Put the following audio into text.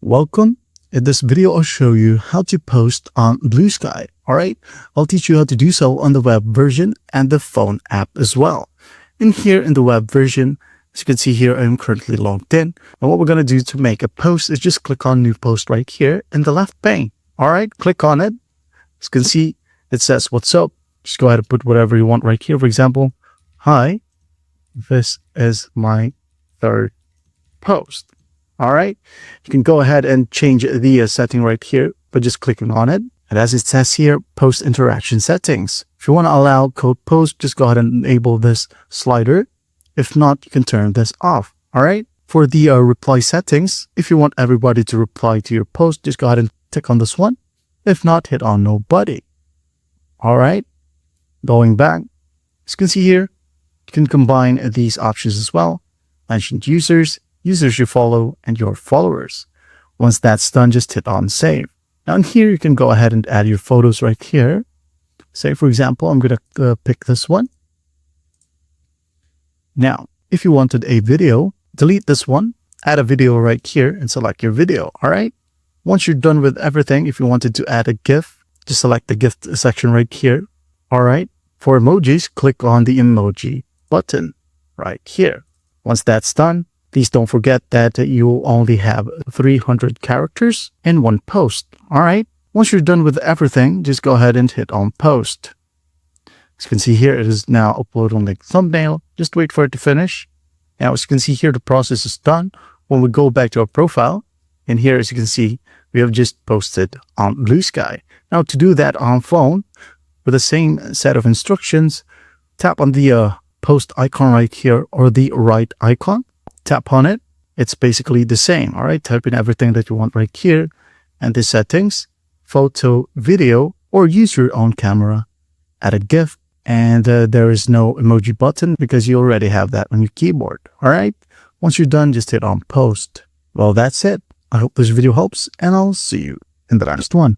Welcome. In this video, I'll show you how to post on Bluesky. Alright, I'll teach you how to do so on the web version and the phone app as well. And here in the web version, as you can see here, I'm currently logged in. And what we're going to do to make a post is just click on new post right here in the left pane. Alright, click on it. As you can see, it says what's up. Just go ahead and put whatever you want right here. For example, hi, this is my third post. All right, you can go ahead and change the setting right here by just clicking on it. And as it says here, post interaction settings. If you want to allow code post, just go ahead and enable this slider. If not, you can turn this off. All right, for the reply settings, if you want everybody to reply to your post, just go ahead and tick on this one. If not, hit on nobody. All right, going back, as you can see here, you can combine these options as well. Mentioned users you follow, and your followers. Once that's done, just hit on save. Now in here, you can go ahead and add your photos right here. Say, for example, I'm going to pick this one. Now, if you wanted a video, delete this one, add a video right here and select your video. All right. Once you're done with everything, if you wanted to add a GIF, just select the GIF section right here. All right. For emojis, click on the emoji button right here. Once that's done, please don't forget that you will only have 300 characters in one post. All right. Once you're done with everything, just go ahead and hit on post. As you can see here, it is now uploaded on the thumbnail. Just wait for it to finish. Now, as you can see here, the process is done. When we go back to our profile, and here, as you can see, we have just posted on Bluesky. Now, to do that on phone, with the same set of instructions, tap on the post icon right here or the right icon. Tap on it. It's basically the same. All right. Type in everything that you want right here. And the settings, photo, video, or use your own camera. Add a GIF. And there is no emoji button because you already have that on your keyboard. All right. Once you're done, just hit on post. Well, that's it. I hope this video helps, and I'll see you in the next one.